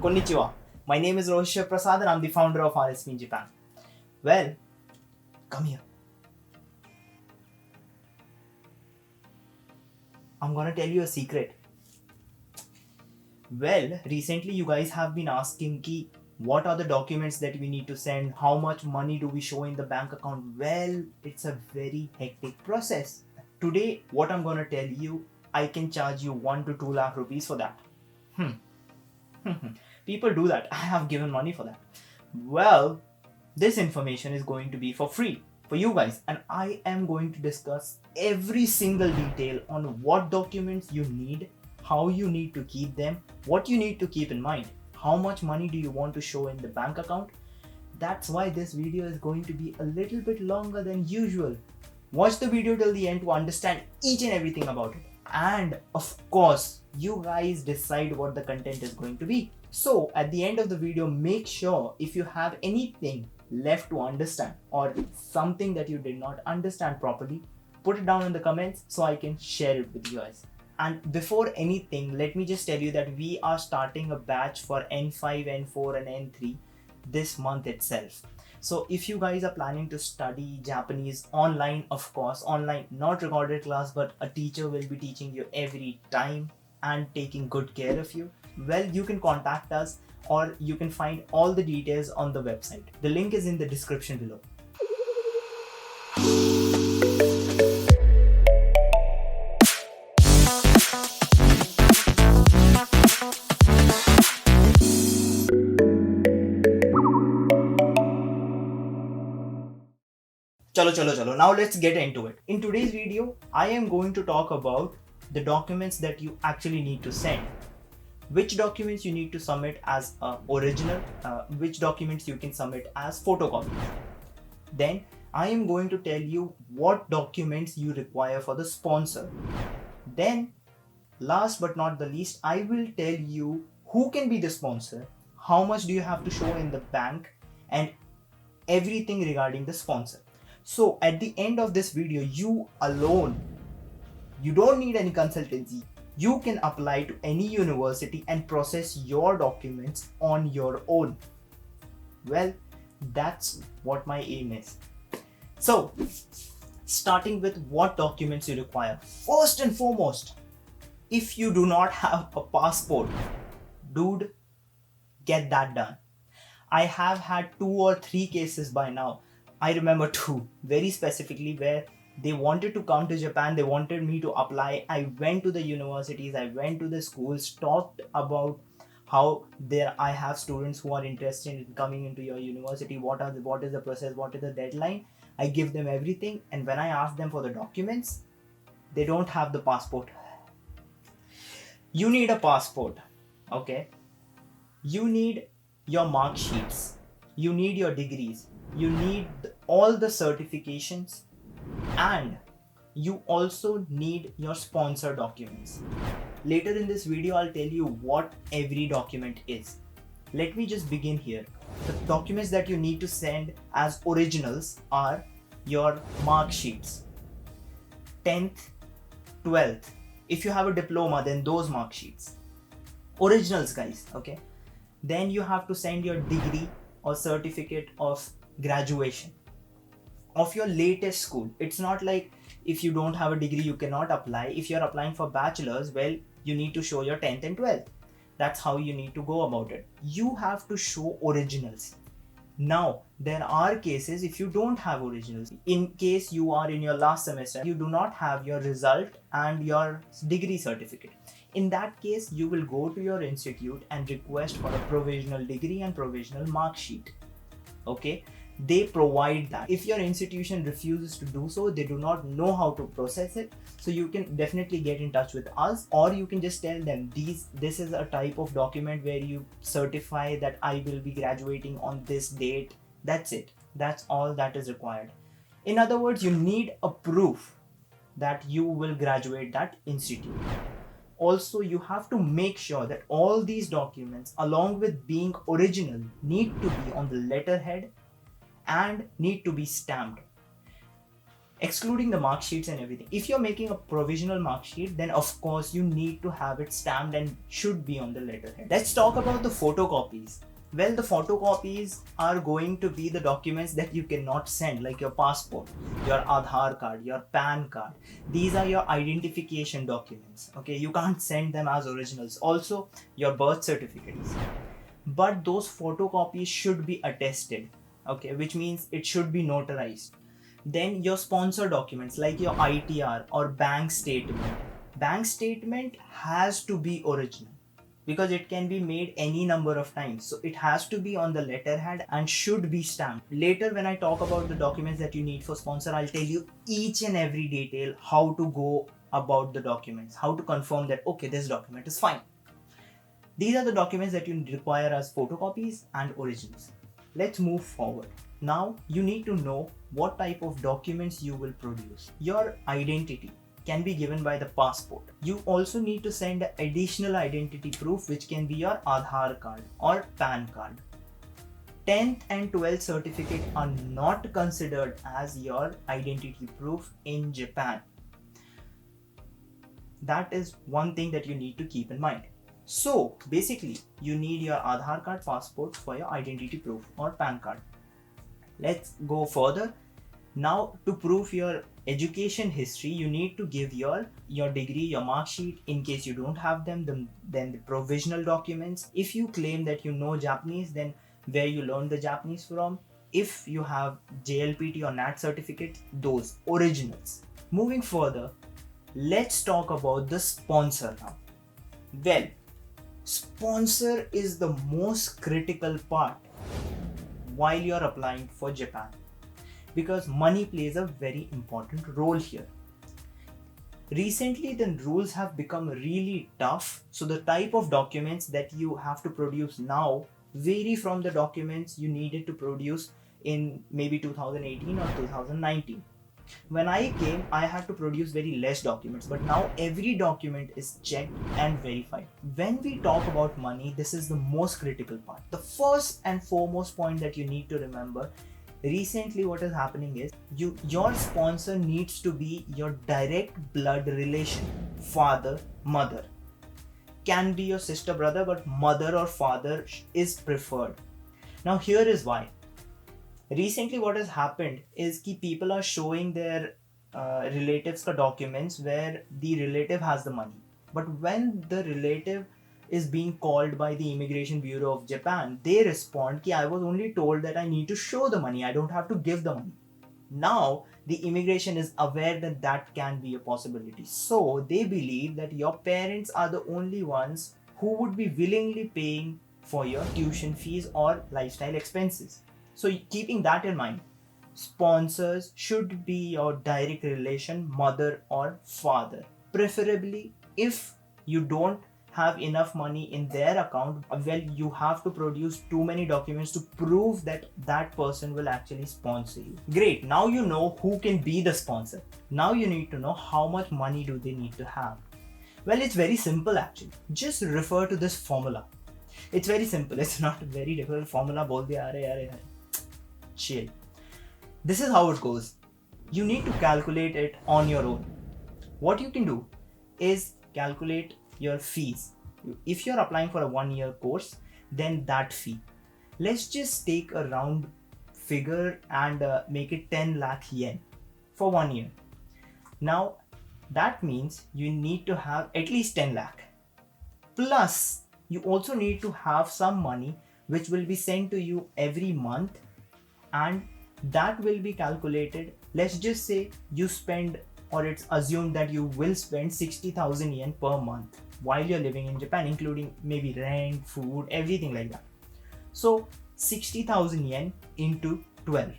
Konnichiwa. My name is Rohit Prasad and I'm the founder of RSP in Japan. Well, come here. I'm gonna tell you a secret. Well, recently you guys have been asking ki, what are the documents that we need to send? How much money do we show in the bank account? Well, it's a very hectic process. Today, what I'm gonna tell you, I can charge you 1 to 2 lakh rupees for that. People do that. I have given money for that. Well, this information is going to be for free for you guys, and I am going to discuss every single detail on what documents you need, how you need to keep them, what you need to keep in mind, how much money do you want to show in the bank account. That's why this video is going to be a little bit longer than usual. Watch the video till the end to understand each and everything about it. And of course, you guys decide what the content is going to be. So at the end of the video, make sure if you have anything left to understand or something that you did not understand properly, put it down in the comments so I can share it with you guys. And before anything, let me just tell you that we are starting a batch for N5, N4 and N3 this month itself. So if you guys are planning to study Japanese online, of course, online, not recorded class, but a teacher will be teaching you every time and taking good care of you, well, you can contact us or you can find all the details on the website. The link is in the description below. Chalo. Now let's get into it. In today's video, I am going to talk about the documents that you actually need to send. Which documents you need to submit as original, which documents you can submit as photocopy. Then I am going to tell you what documents you require for the sponsor. Then last but not the least, I will tell you who can be the sponsor, how much do you have to show in the bank, and everything regarding the sponsor. So at the end of this video, you alone, you don't need any consultancy. You can apply to any university and process your documents on your own. Well, that's what my aim is. So, starting with what documents you require. First and foremost, if you do not have a passport, dude, get that done. I have had 2 or 3 cases by now. I remember 2 very specifically where they wanted to come to Japan, they wanted me to apply. I went to the universities, I went to the schools, talked about how I have students who are interested in coming into your university, what is the process, what is the deadline. I give them everything, and when I ask them for the documents, they don't have the passport. You need a passport, okay? You need your mark sheets, you need your degrees, you need all the certifications, and you also need your sponsor documents. Later in this video, I'll tell you what every document is. Let me just begin here. The documents that you need to send as originals are your mark sheets, 10th, 12th. If you have a diploma, then those mark sheets. Originals, guys, okay? Then you have to send your degree or certificate of graduation of your latest school. It's not like if you don't have a degree you cannot apply. If you're applying for bachelor's, well, you need to show your 10th and 12th. That's how you need to go about it. You have to show originals. Now, there are cases if you don't have originals. In case you are in your last semester, you do not have your result and your degree certificate. In that case, you will go to your institute and request for a provisional degree and provisional mark sheet. Okay? They provide that. If your institution refuses to do so, they do not know how to process it, so you can definitely get in touch with us, or you can just tell them this is a type of document where you certify that I will be graduating on this date. That's it. That's all that is required. In other words, you need a proof that you will graduate that institute. Also, you have to make sure that all these documents, along with being original, need to be on the letterhead and need to be stamped. excluding the mark sheets and everything. If you're making a provisional mark sheet, then of course you need to have it stamped and should be on the letterhead. Let's talk about the photocopies. Well, the photocopies are going to be the documents that you cannot send, like your passport, your Aadhaar card, your PAN card. These are your identification documents. Okay, you can't send them as originals. Also, your birth certificates. But those photocopies should be attested, okay, which means it should be notarized. Then your sponsor documents like your ITR or bank statement. Bank statement has to be original because it can be made any number of times. So it has to be on the letterhead and should be stamped. Later, when I talk about the documents that you need for sponsor, I'll tell you each and every detail how to go about the documents, how to confirm that, okay, this document is fine. These are the documents that you require as photocopies and originals. Let's move forward. Now you need to know what type of documents you will produce. Your identity can be given by the passport. You also need to send additional identity proof, which can be your Aadhaar card or PAN card. 10th and 12th certificate are not considered as your identity proof in Japan. That is one thing that you need to keep in mind. So basically, you need your Aadhaar card, passport for your identity proof or PAN card. Let's go further. Now, to prove your education history, you need to give your degree, your mark sheet. In case you don't have them, then the provisional documents. If you claim that you know Japanese, then where you learned the Japanese from. If you have JLPT or NAT certificate, those originals. Moving further, let's talk about the sponsor now. Well, sponsor is the most critical part while you're applying for Japan, because money plays a very important role here. Recently, the rules have become really tough, so the type of documents that you have to produce now vary from the documents you needed to produce in maybe 2018 or 2019. When I came, I had to produce very less documents, but now every document is checked and verified. When we talk about money, this is the most critical part. The first and foremost point that you need to remember, recently what is happening is your sponsor needs to be your direct blood relation, father, mother. Can be your sister, brother, but mother or father is preferred. Now here is why. Recently what has happened is that people are showing their relatives ka documents where the relative has the money, but when the relative is being called by the Immigration Bureau of Japan, they respond ki I was only told that I need to show the money, I don't have to give the money. Now the immigration is aware that that can be a possibility, so they believe that your parents are the only ones who would be willingly paying for your tuition fees or lifestyle expenses. So keeping that in mind, sponsors should be your direct relation, mother or father. Preferably, if you don't have enough money in their account, well, you have to produce too many documents to prove that that person will actually sponsor you. Great, now you know who can be the sponsor. Now you need to know how much money do they need to have. Well, it's very simple actually. Just refer to this formula. It's very simple. It's not a very difficult formula. Bol diya, are. Chill. This is how it goes. You need to calculate it on your own. What you can do is calculate your fees. If you're applying for a 1-year course, then that fee. Let's just take a round figure and make it 10 lakh yen for 1 year. Now, that means you need to have at least 10 lakh. Plus, you also need to have some money which will be sent to you every month, and that will be calculated. Let's just say you spend, or it's assumed that you will spend 60,000 yen per month while you're living in Japan, including maybe rent, food, everything like that. So 60,000 yen into 12,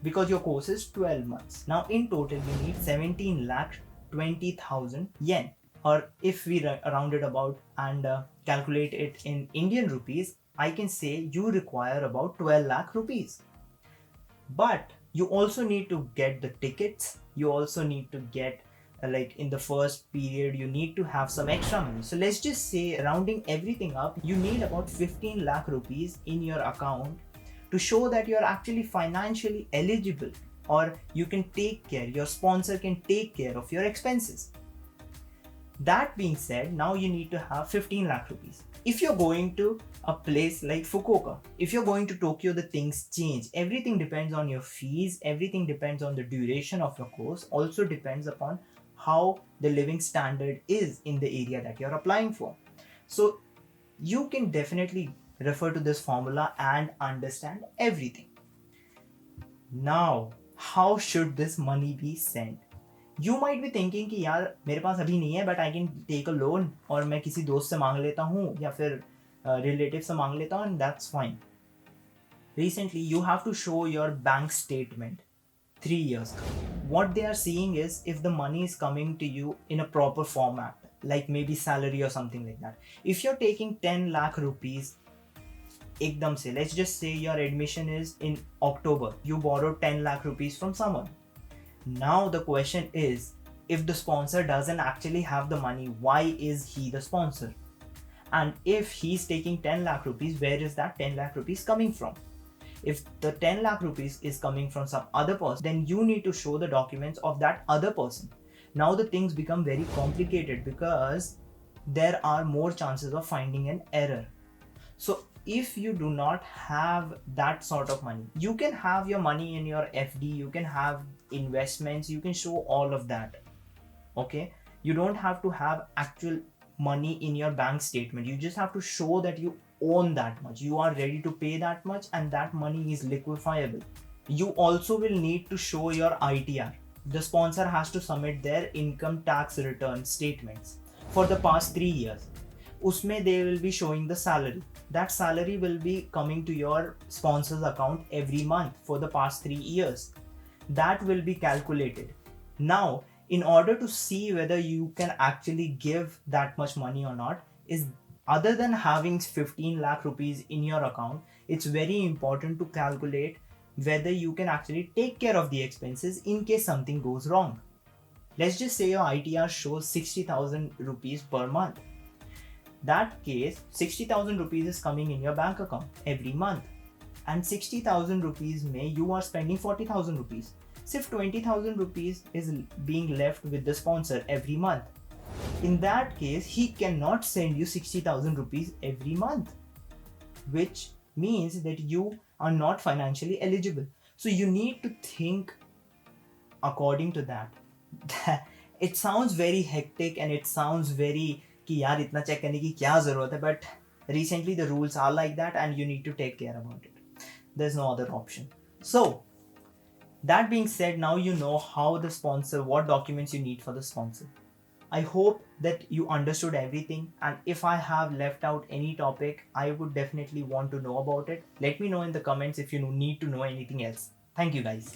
because your course is 12 months. Now in total you need 17 lakh 20,000 yen, or if we round it about and calculate it in Indian rupees, I can say you require about 12 lakh rupees. But you also need to get the tickets, you also need to get like in the first period you need to have some extra money. So let's just say, rounding everything up, you need about 15 lakh rupees in your account to show that you're actually financially eligible or you can take care, your sponsor can take care of your expenses. That being said, now you need to have 15 lakh rupees. If you're going to a place like Fukuoka, if you're going to Tokyo, the things change. Everything depends on your fees, everything depends on the duration of your course, also depends upon how the living standard is in the area that you're applying for. So you can definitely refer to this formula and understand everything. Now, how should this money be sent? You might be thinking कि यार मेरे पास अभी नहीं है, but I can take a loan, और मैं किसी दोस्त से मांग लेता हूँ या फिर रिलेटिव से मांग लेता हूँ, and that's fine. Recently, you have to show your bank statement 3 years. What they are seeing is if the money is coming to you in a proper format, like maybe salary or something like that. If you're taking 10 lakh rupees ekdam se, let's just say your admission is in October, you borrowed 10 lakh rupees from someone. Now the question is, if the sponsor doesn't actually have the money, why is he the sponsor? And if he's taking 10 lakh rupees, where is that 10 lakh rupees coming from? If the 10 lakh rupees is coming from some other person, then you need to show the documents of that other person. Now the things become very complicated because there are more chances of finding an error. So if you do not have that sort of money, you can have your money in your FD, you can have investments, you can show all of that. Okay, you don't have to have actual money in your bank statement. You just have to show that you own that much, you are ready to pay that much, and that money is liquefiable. You also will need to show your ITR. The sponsor has to submit their income tax return statements for the past 3 years. Usme they will be showing the salary. That salary will be coming to your sponsor's account every month for the past 3 years. That will be calculated. Now, in order to see whether you can actually give that much money or not, is other than having 15 lakh rupees in your account, it's very important to calculate whether you can actually take care of the expenses in case something goes wrong. Let's just say your ITR shows 60,000 rupees per month. That case, 60,000 rupees is coming in your bank account every month, and 60,000 rupees may you are spending 40,000 rupees. Sif 20,000 rupees is being left with the sponsor every month. In that case, he cannot send you 60,000 rupees every month, which means that you are not financially eligible. So you need to think according to that. It sounds very hectic and it sounds very कि यार इतना check करने की क्या जरूरत है, but recently the rules are like that and you need to take care about it. There's no other option. So that being said, now you know how the sponsor, what documents you need for the sponsor. I hope that you understood everything, and if I have left out any topic, I would definitely want to know about it. Let me know in the comments if you need to know anything else. Thank you guys.